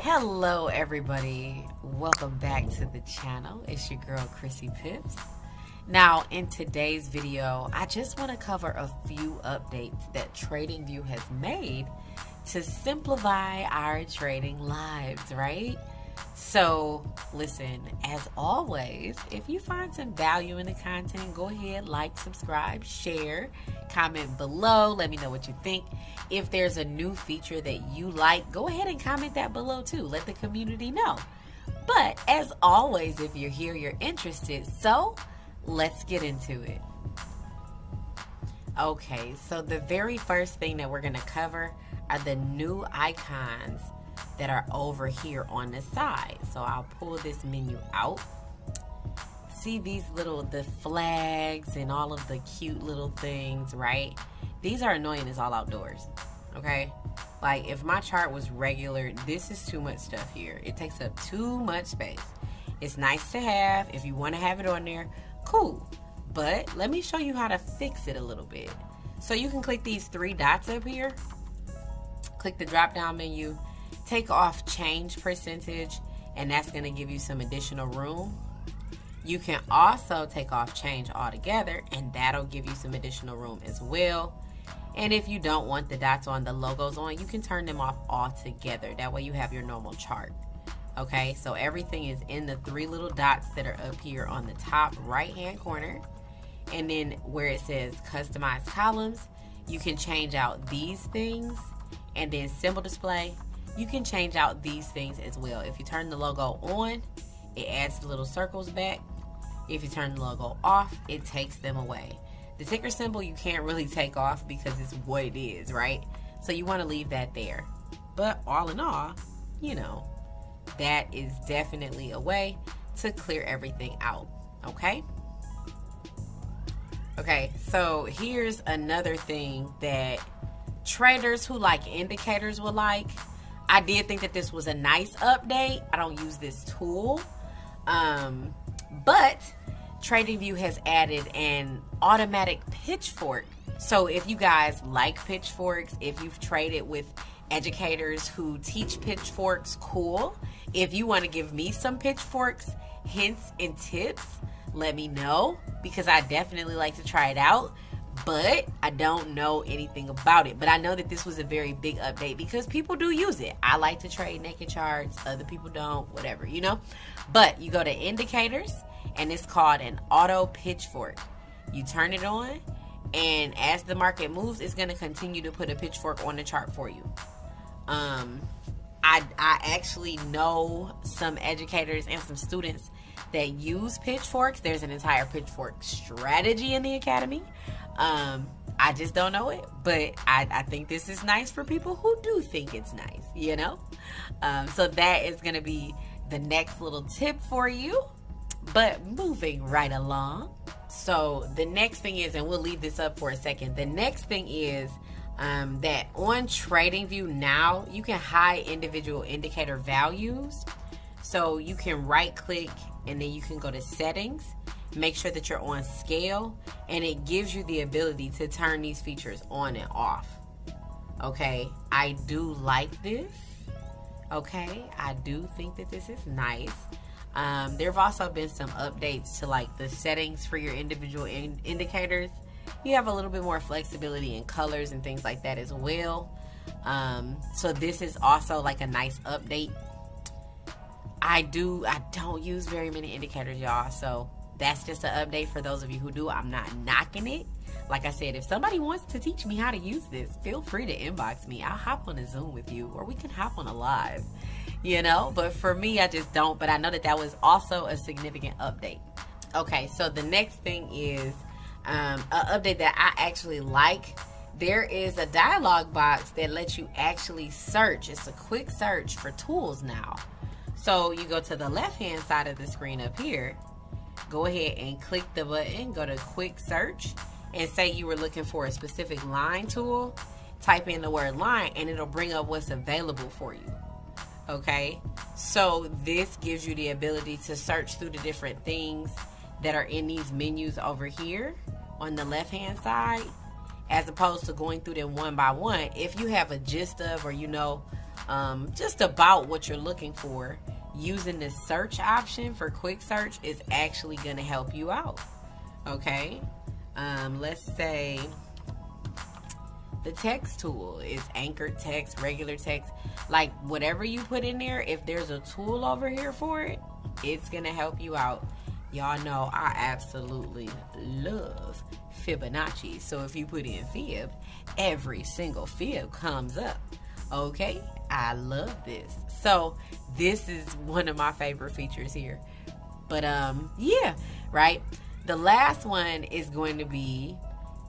Hello everybody, welcome back to the channel. It's your girl Chrissy Pips. Now in today's video, I just want to cover a few updates that TradingView has made to simplify our trading lives, right? So listen, as always, if you find some value in the content, go ahead, like, subscribe, share, comment below, let me know what you think. If there's a new feature that you like, go ahead and comment that below too. Let the community know. But as always, if you're here, you're interested. So let's get into it. Okay, so the very first thing that we're going to cover are the new icons that are over here on the side. So I'll pull this menu out. See these the flags and all of the cute little things, right? These are annoying as all outdoors, okay? Like if my chart was regular, this is too much stuff here. It takes up too much space. It's nice to have. If you want to have it on there, cool. But let me show you how to fix it a little bit. So you can click these three dots up here. Click the drop down menu. Take off change percentage, and that's going to give you some additional room. You can also take off change altogether, and that'll give you some additional room as well. And if you don't want the dots on, the logos on, you can turn them off altogether. That way you have your normal chart. Okay, so everything is in the three little dots that are up here on the top right hand corner. And then where it says customize columns, you can change out these things. And then symbol display, you can change out these things as well. If you turn the logo on, it adds the little circles back. If you turn the logo off, it takes them away. The ticker symbol you can't really take off because it's what it is, right? So you want to leave that there. But all in all, you know, that is definitely a way to clear everything out, okay? Okay, so here's another thing that traders who like indicators will like. I did think that this was a nice update. I don't use this tool. But TradingView has added an automatic pitchfork. So if you guys like pitchforks, if you've traded with educators who teach pitchforks, cool. If you want to give me some pitchforks, hints and tips, let me know, because I definitely like to try it out. But I don't know anything about it. But I know that this was a very big update because people do use it. I like to trade naked charts. Other people don't, whatever, you know. But you go to indicators, and it's called an auto pitchfork. You turn it on, and as the market moves, it's going to continue to put a pitchfork on the chart for you. I actually know some educators and some students that use pitchforks. There's an entire pitchfork strategy in the academy. I just don't know it, but I think this is nice for people who do think it's nice, you know? So that is going to be the next little tip for you. But moving right along. So the next thing is, and we'll leave this up for a second. The next thing is that on TradingView now, you can hide individual indicator values. So you can right click and then you can go to settings. Make sure that you're on scale, and it gives you the ability to turn these features on and off. Okay, I do like this. Okay, I do think that this is nice. There have also been some updates to like the settings for your individual indicators. You have a little bit more flexibility in colors and things like that as well. So this is also like a nice update. I don't use very many indicators, y'all, so that's just an update for those of you who do. I'm not knocking it. Like I said, if somebody wants to teach me how to use this, feel free to inbox me. I'll hop on a Zoom with you, or we can hop on a live, you know. But for me, I just don't. But I know that that was also a significant update. Okay, so the next thing is an update that I actually like. There is a dialog box that lets you actually search. It's a quick search for tools now. So you go to the left-hand side of the screen up here. Go ahead and click the button, go to quick search, and say you were looking for a specific line tool. Type in the word line, and it'll bring up what's available for you. Okay, so this gives you the ability to search through the different things that are in these menus over here on the left hand side, as opposed to going through them one by one. If you have a gist of, or you know just about what you're looking for, using the search option for quick search is actually going to help you out. Okay, let's say the text tool is anchored text, regular text, like whatever you put in there. If there's a tool over here for it, it's going to help you out. Y'all know I absolutely love Fibonacci. So if you put in fib, every single fib comes up. Okay, I love this. So this is one of my favorite features here. But yeah, right? The last one is going to be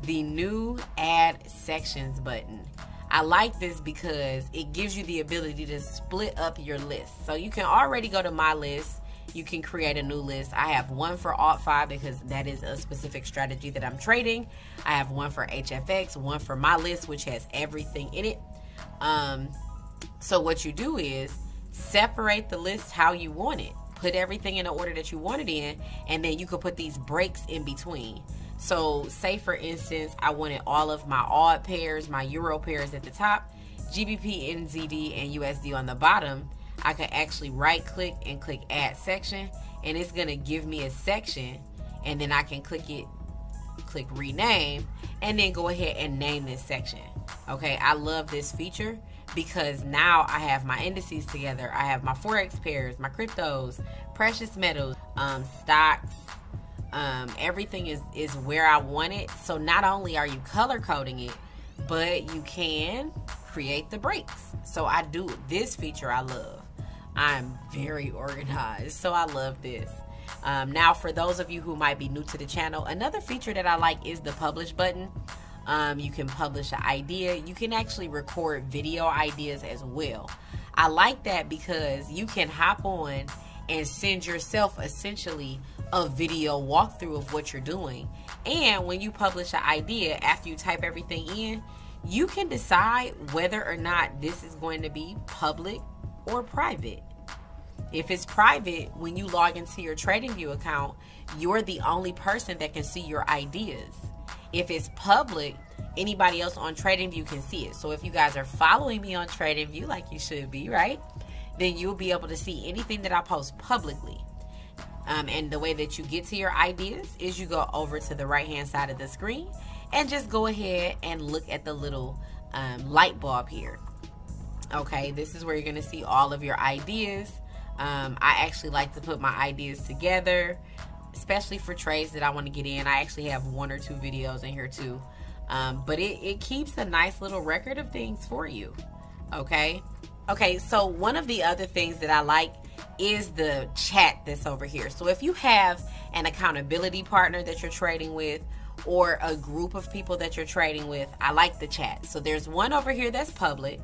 the new add sections button. I like this because it gives you the ability to split up your list. So you can already go to my list. You can create a new list. I have one for Alt5 because that is a specific strategy that I'm trading. I have one for HFX, one for my list, which has everything in it. So what you do is separate the list how you want it. Put everything in the order that you want it in, and then you could put these breaks in between. So say for instance, I wanted all of my odd pairs, my euro pairs at the top, GBP, NZD, and USD on the bottom. I could actually right click and click add section, and it's going to give me a section, and then I can click it, click rename, and then go ahead and name this section. Okay, I love this feature because now I have my indices together. I have my forex pairs, my cryptos, precious metals, stocks. Everything is where I want it. So not only are you color coding it, but you can create the breaks. So I do this feature. I love. I'm very organized, so I love this. Now for those of you who might be new to the channel, another feature that I like is the publish button. You can publish an idea. You can actually record video ideas as well. I like that because you can hop on and send yourself essentially a video walkthrough of what you're doing. And when you publish an idea, after you type everything in, you can decide whether or not this is going to be public or private. If it's private, when you log into your TradingView account, you're the only person that can see your ideas. If it's public, anybody else on TradingView can see it. So if you guys are following me on TradingView, like you should be, right? Then you'll be able to see anything that I post publicly. And the way that you get to your ideas is you go over to the right hand side of the screen and just go ahead and look at the little light bulb here. Okay, this is where you're going to see all of your ideas. I actually like to put my ideas together, especially for trades that I want to get in. I actually have 1 or 2 videos in here too. But it keeps a nice little record of things for you. Okay, so one of the other things that I like is the chat that's over here. So if you have an accountability partner that you're trading with, or a group of people that you're trading with, I like the chat. So there's one over here that's public.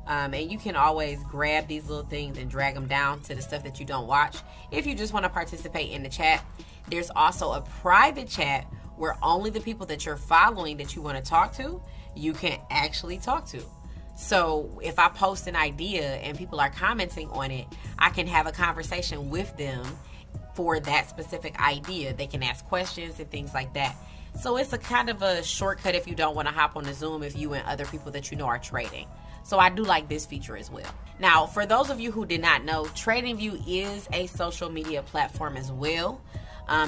And you can always grab these little things and drag them down to the stuff that you don't watch if you just want to participate in the chat. There's also a private chat where only the people that you're following that you want to talk to, you can actually talk to. So if I post an idea and people are commenting on it, I can have a conversation with them for that specific idea. They can ask questions and things like that. So it's a kind of a shortcut if you don't want to hop on the Zoom if you and other people that you know are trading. So I do like this feature as well. Now, for those of you who did not know, TradingView is a social media platform as well.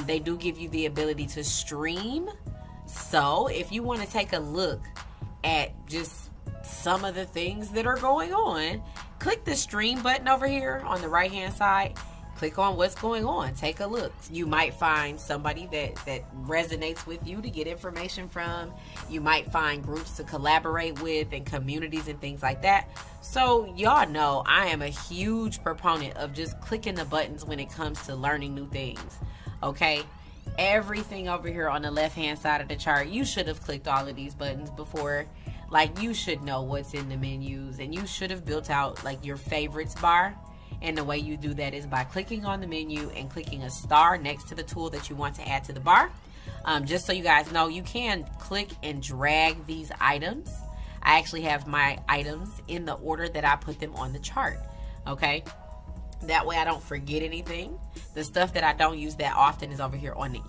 They do give you the ability to stream. So if you want to take a look at just some of the things that are going on, click the stream button over here on the right hand side. Click on what's going on. Take a look. You might find somebody that resonates with you to get information from. You might find groups to collaborate with and communities and things like that. So y'all know I am a huge proponent of just clicking the buttons when it comes to learning new things. Okay? Everything over here on the left hand side of the chart, you should have clicked all of these buttons before. Like, you should know what's in the menus, and you should have built out like your favorites bar. And the way you do that is by clicking on the menu and clicking a star next to the tool that you want to add to the bar. Just so you guys know, you can click and drag these items. I actually have my items in the order that I put them on the chart. Okay, that way I don't forget anything. The stuff that I don't use that often is over here on the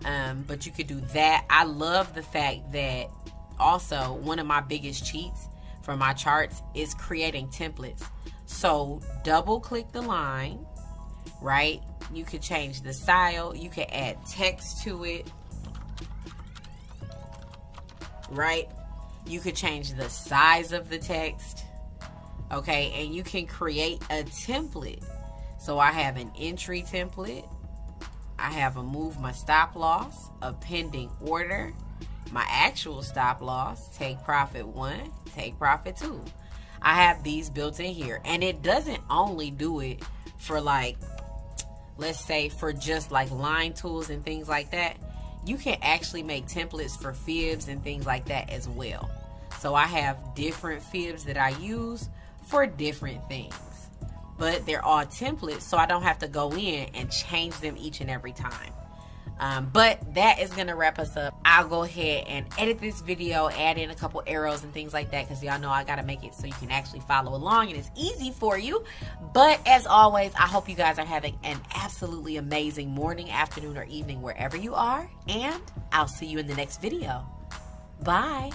end. But you could do that. I love the fact that also one of my biggest cheats for my charts is creating templates. So double click the line, right? You could change the style. You can add text to it, right? You could change the size of the text, okay? And you can create a template. So I have an entry template. I have a move my stop loss, a pending order, my actual stop loss, take profit 1, take profit 2. I have these built in here. And it doesn't only do it for like, let's say for just like line tools and things like that. You can actually make templates for fibs and things like that as well. So I have different fibs that I use for different things. But they're all templates, so I don't have to go in and change them each and every time. But that is going to wrap us up. I'll go ahead and edit this video, add in a couple arrows and things like that, because y'all know I got to make it so you can actually follow along and it's easy for you. But as always, I hope you guys are having an absolutely amazing morning, afternoon, or evening wherever you are. And I'll see you in the next video. Bye.